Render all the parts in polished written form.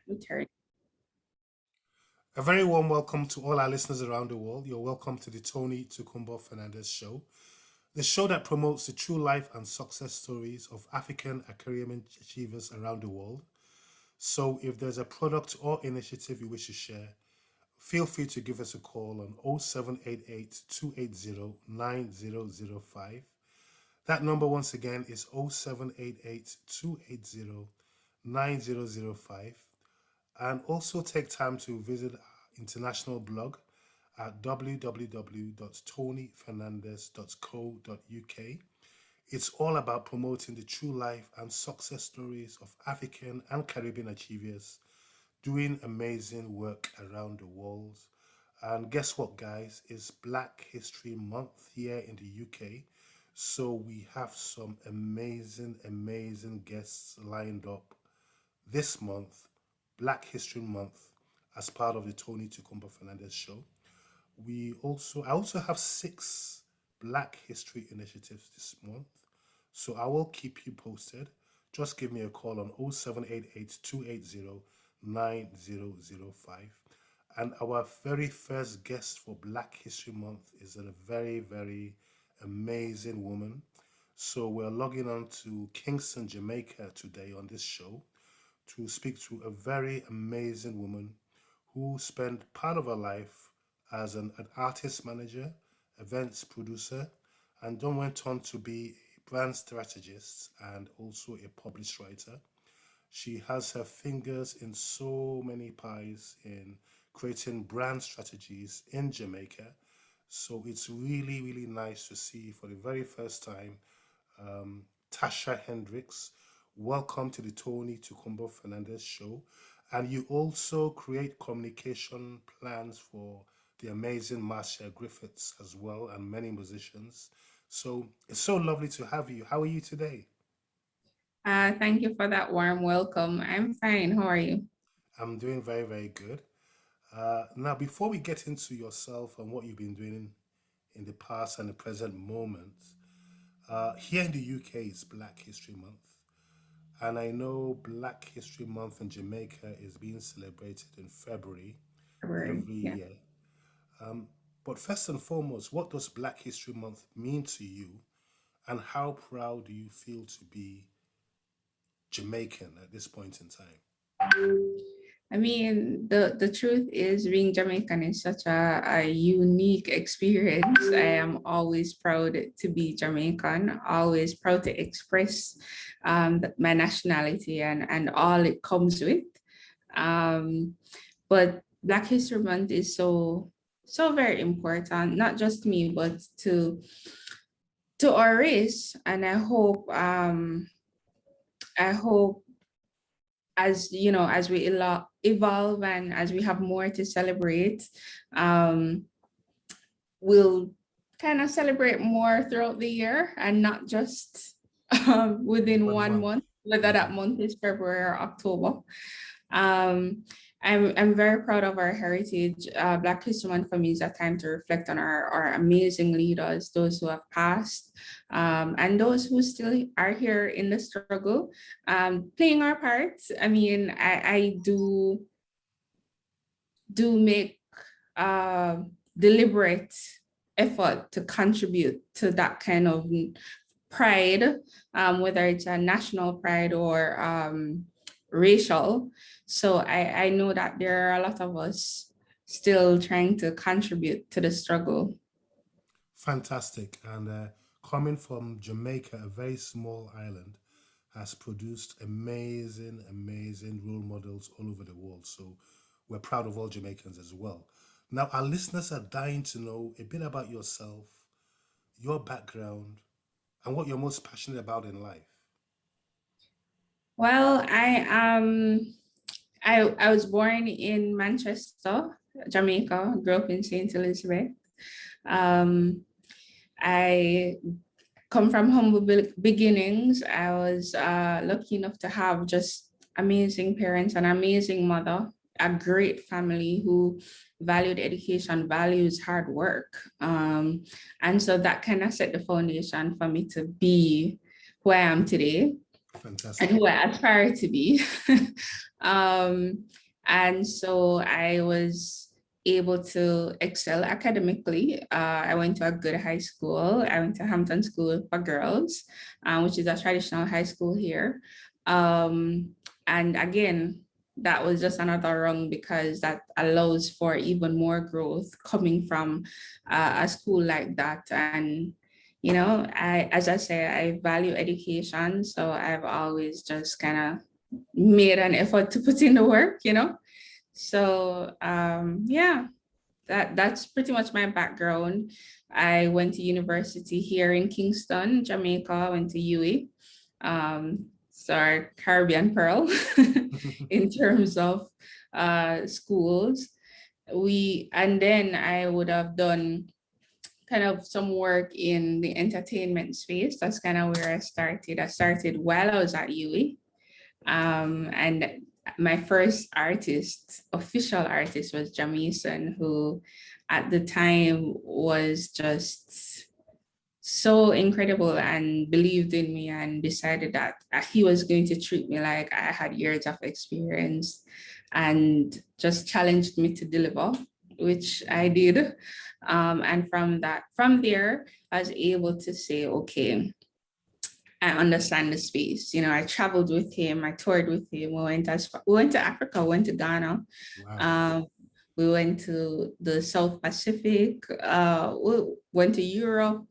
Return. A very warm welcome to all our listeners around the world. You're welcome to the Tokunbo Fernandez show, the show that promotes the true life and success stories of African and Caribbean achievers around the world. So if there's a product or initiative you wish to share, feel free to give us a call on 0788 280 9005. That number once again is 0788 280 9005. And also take time to visit our international blog at www.tonyfernandez.co.uk. It's all about promoting the true life and success stories of African and Caribbean achievers doing amazing work around the world. And guess what, guys? It's Black History Month here in the UK. So we have some amazing guests lined up this month, Black History Month, as part of the Tony Tukumba Fernandez show. I also have six Black History initiatives this month. So I will keep you posted. Just give me a call on 0788 280 9005. And our very first guest for Black History Month is a very amazing woman. So we're logging on to Kingston, Jamaica today on this show to speak to a very amazing woman who spent part of her life as an artist manager, events producer, and then went on to be a brand strategist and also a published writer. She has her fingers in so many pies in creating brand strategies in Jamaica. So it's really nice to see for the very first time Tasha Hendricks. Welcome to the Tony Tukumbo Fernandez show. And you also create communication plans for the amazing Marcia Griffiths as well and many musicians. So it's so lovely to have you. How are you today? Thank you for that warm welcome. I'm fine. How are you? I'm doing very good. Now, before we get into yourself and what you've been doing in the past and the present moment, here in the UK is Black History Month. And I know Black History Month in Jamaica is being celebrated in February February. every Yeah. year. Um, but first and foremost, what does Black History Month mean to you, and how proud do you feel to be Jamaican at this point in time? I mean, the truth is being Jamaican is such a unique experience. I am always proud to be Jamaican, always proud to express my nationality and all it comes with. Um, but Black History Month is so very important, not just me, but to our race. And I hope as you know, as we evolve and as we have more to celebrate, um, we'll kind of celebrate more throughout the year and not just within One one month. month, whether that Mhm. month is February or October. Um, I'm very proud of our heritage. Black History Month for me is a time to reflect on our amazing leaders, those who have passed, and those who still are here in the struggle, playing our parts. I mean, I do make uh, deliberate effort to contribute to that kind of pride, whether it's a national pride or racial. So I know that there are a lot of us still trying to contribute to the struggle. Fantastic. And coming from Jamaica, a very small island, has produced amazing role models all over the world. So we're proud of all Jamaicans as well. Now, our listeners are dying to know a bit about yourself, your background, and what you're most passionate about in life. Well, I was born in Manchester, Jamaica, grew up in St. Elizabeth. Um, I come from humble beginnings. I was lucky enough to have just amazing parents, an amazing mother, a great family who valued education, values hard work. And so that kind of set the foundation for me to be who I am today. and Fantastic. who I aspire to be. um, and so I was able to excel academically. I went to a good high school. I went to Hampton School for Girls, which is a traditional high school here. Um, and again, that was just another rung because that allows for even more growth coming from a school like that. And as I say, I value education. So I've always just kind of made an effort to put in the work. So yeah, that's pretty much my background. I went to university here in Kingston, Jamaica, went to UWI. So our Caribbean Pearl in terms of schools. And then I would have done kind of some work in the entertainment space. That's kind of where I started. I started while I was at UWI. And my first official artist was Jamaican, who at the time was just so incredible and believed in me and decided that he was going to treat me like I had years of experience and just challenged me to deliver, which I did. And from there, I was able to say, okay, I understand the space. I traveled with him, I toured with him. We went to Africa, we went to Ghana. Wow. Um, we went to the South Pacific, we went to Europe.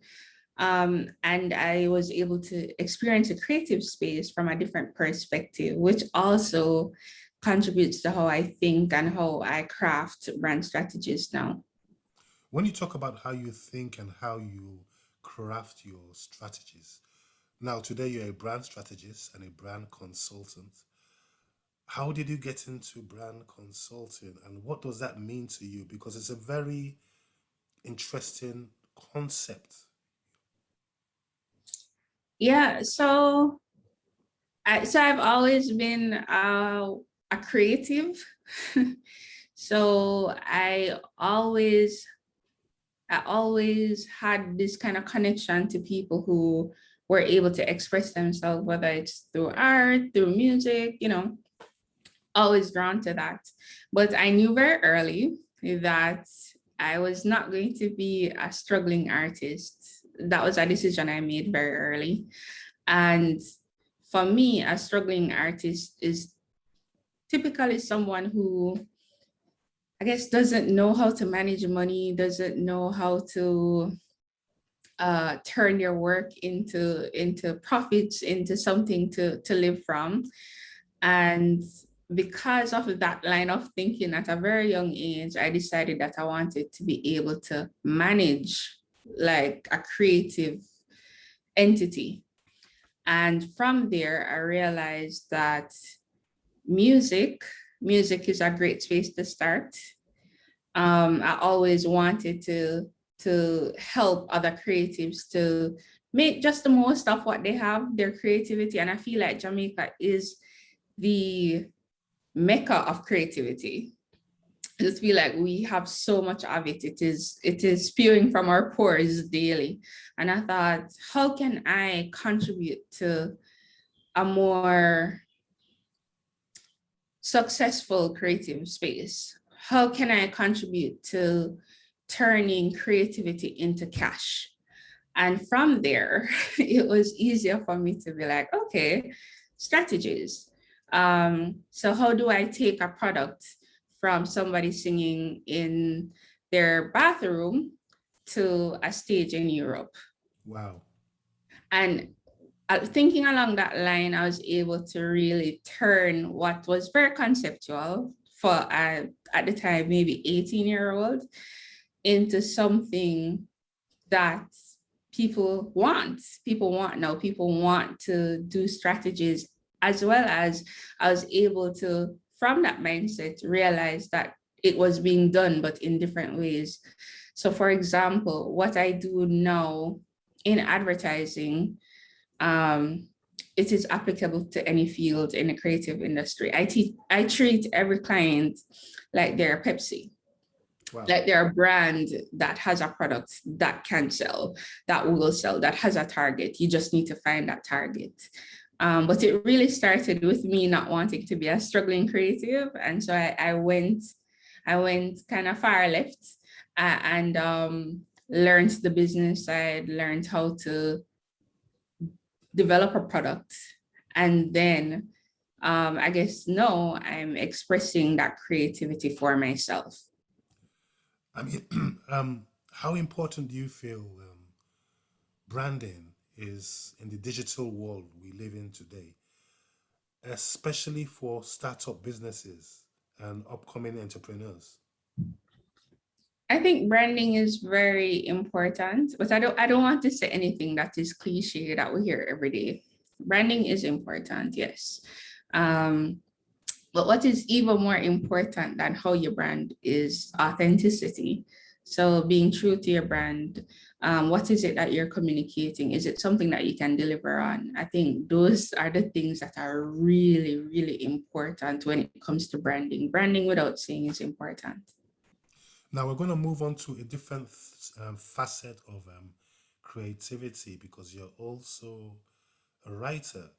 And I was able to experience a creative space from a different perspective, which also contributes to how I think and how I craft brand strategies now. When you talk about how you think and how you craft your strategies, now today you're a brand strategist and a brand consultant. How did you get into brand consulting and what does that mean to you? Because it's a very interesting concept. Yeah, so I've always been a creative. So I always had this kind of connection to people who were able to express themselves, whether it's through art, through music, always drawn to that. But I knew very early that I was not going to be a struggling artist. That was a decision I made very early. And for me, a struggling artist is typically someone who, I guess, doesn't know how to manage money, doesn't know how to turn your work into profits, into something to live from. And because of that line of thinking at a very young age, I decided that I wanted to be able to manage like a creative entity. And from there, I realized that music, music is a great space to start. I always wanted to help other creatives to make just the most of what they have, their creativity. And I feel like Jamaica is the mecca of creativity. I just feel like we have so much of it. It is spewing from our pores daily. And I thought, how can I contribute to a more successful creative space? How can I contribute to turning creativity into cash? And from there, it was easier for me to be like, okay, strategies. So how do I take a product from somebody singing in their bathroom to a stage in Europe? Wow. And thinking along that line, I was able to really turn what was very conceptual for at the time, maybe 18-year-old, into something that people want now. People want to do strategies, as well as I was able to, from that mindset, realize that it was being done but in different ways. So for example, what I do now in advertising, um, it is applicable to any field in the creative industry. I treat every client like they're Pepsi, Wow. like they're a brand that has a product that can sell, that will sell, that has a target. You just need to find that target. But it really started with me not wanting to be a struggling creative. And so I went kind of far left and learned the business side, learned how to develop a product. And then I guess now I'm expressing that creativity for myself. I mean, how important do you feel branding is in the digital world we live in today, especially for startup businesses and upcoming entrepreneurs? I think branding is very important, but I don't want to say anything that is cliche that we hear every day. Branding is important, yes. Um, but what is even more important than how you brand is authenticity. So being true to your brand, what is it that you're communicating? Is it something that you can deliver on? I think those are the things that are really, really important when it comes to branding. Branding without saying is important. Now we're going to move on to a different facet of creativity because you're also a writer,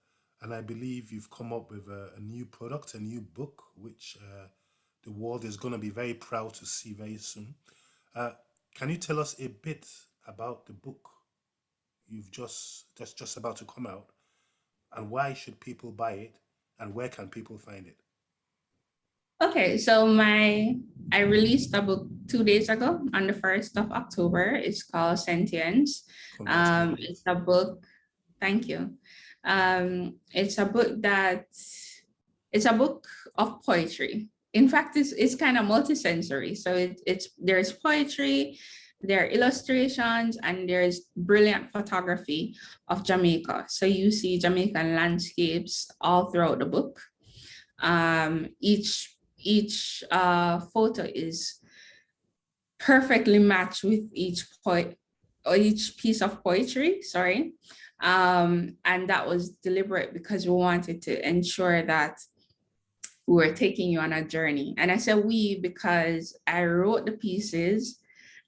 and I believe you've come up with a new product, a new book, which the world is going to be very proud to see very soon. Uh, can you tell us a bit about the book you've just about to come out, and why should people buy it, and where can people find it? Okay, so I released a book 2 days ago on the 1st of October. It's called Sentience. It's Congratulations. a book, thank you. It's a book that it's a book of poetry. In fact, it's kind of multisensory. So it's there's poetry, there are illustrations, and there's brilliant photography of Jamaica. So you see Jamaican landscapes all throughout the book. Each photo is perfectly matched with each poet or each piece of poetry, sorry. And that was deliberate because we wanted to ensure that we were taking you on a journey. And I said we because I wrote the pieces.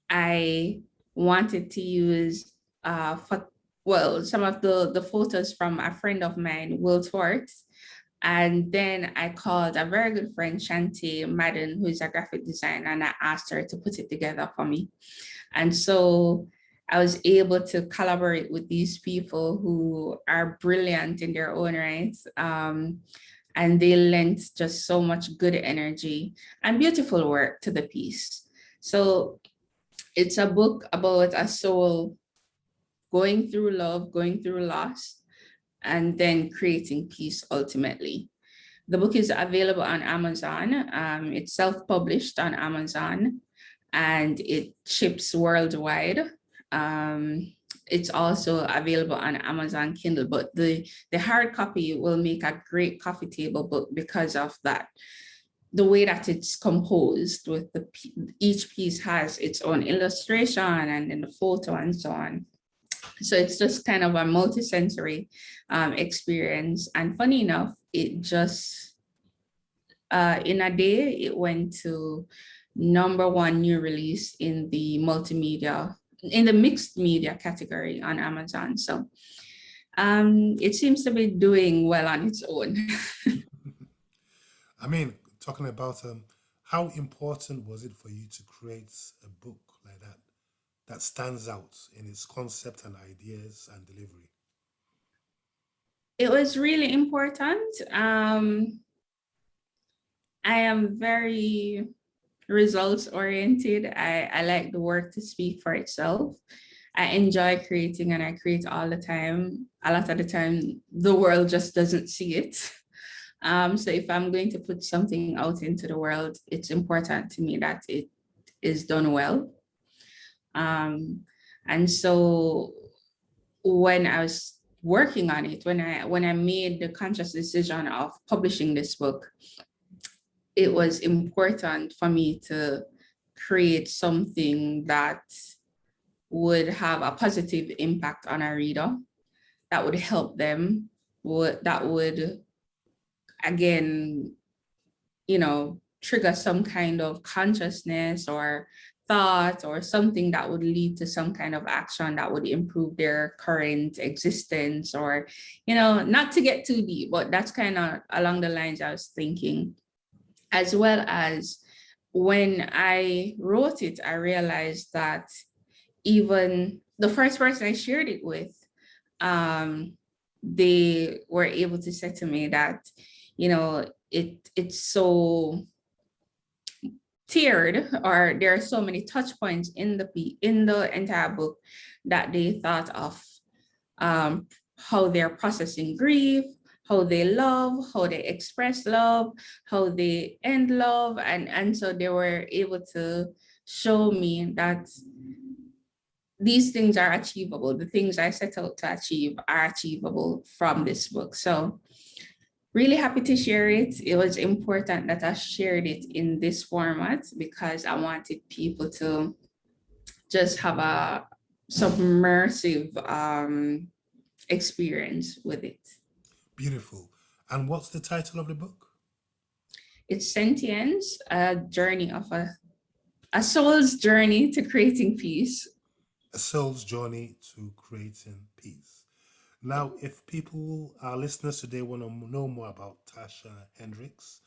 I wanted to use some of the photos from a friend of mine, Will Twarts. And then I called a very good friend, Shanti Madden, who is a graphic designer, and I asked her to put it together for me. And so I was able to collaborate with these people who are brilliant in their own right. And they lent just so much good energy and beautiful work to the piece. So it's a book about a soul going through love, going through loss, and then creating peace ultimately. The book is available on Amazon. It's self-published on Amazon and it ships worldwide. Um, it's also available on Amazon Kindle, but the hard copy will make a great coffee table book because of that. The way that it's composed with each piece has its own illustration and then the photo and so on. So it's just kind of a multi-sensory experience. And funny enough, it just in a day, it went to #1 new release in the multimedia, in the mixed media category on Amazon. So it seems to be doing well on its own. I mean, talking about how important was it for you to create a book like that that stands out in its concept and ideas and delivery? It was really important. I am very results oriented. I like the work to speak for itself. I enjoy creating and I create all the time. A lot of the time, the world just doesn't see it. So if I'm going to put something out into the world, it's important to me that it is done well. Um, and so when I was working on it, when I made the conscious decision of publishing this book, it was important for me to create something that would have a positive impact on a reader, that would help them, that would, again, trigger some kind of consciousness or thought or something that would lead to some kind of action that would improve their current existence, or, not to get too deep, but that's kind of along the lines I was thinking. As well as when I wrote it, I realized that even the first person I shared it with, they were able to say to me that, it's so tiered, or there are so many touch points in the entire book that they thought of, how they're processing grief, how they love, how they express love, how they end love, and so they were able to show me that these things are achievable. The things I set out to achieve are achievable from this book. So really happy to share it. It was important that I shared it in this format because I wanted people to just have a submersive experience with it. Beautiful. And what's the title of the book? It's Sentience, a soul's journey to creating peace. A Soul's Journey to Creating Peace. Now, if people, our listeners today, want to know more about Tasha Hendricks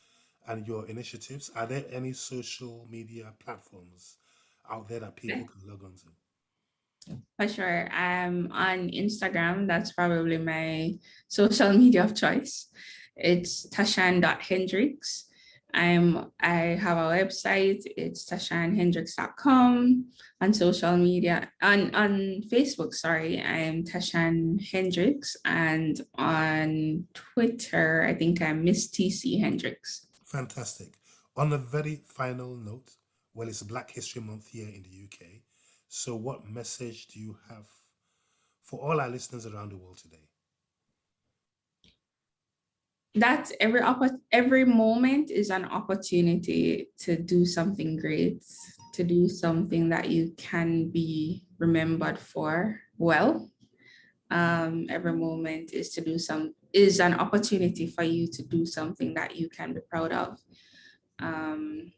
and your initiatives, are there any social media platforms out there that people can log on to? For sure. I'm on Instagram. That's probably my social media of choice. It's Tashan.Hendricks. I have a website. It's tashanhendricks.com. On social media, on Facebook, sorry, I'm Tashan Hendricks. And on Twitter, I think I'm Miss TC Hendricks. Fantastic. On a very final note, well, it's Black History Month here in the UK. So, what message do you have for all our listeners around the world today? That every moment is an opportunity to do something great, to do something that you can be remembered for well. Every moment is an opportunity for you to do something that you can be proud of. um,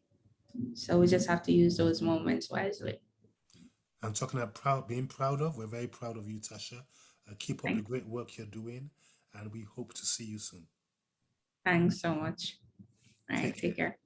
so we just have to use those moments wisely. I'm talking about being proud of. We're very proud of you, Tasha. Keep up the Thanks. great work you're doing, and we hope to see you soon. Thanks so much. All right, Take take care. care.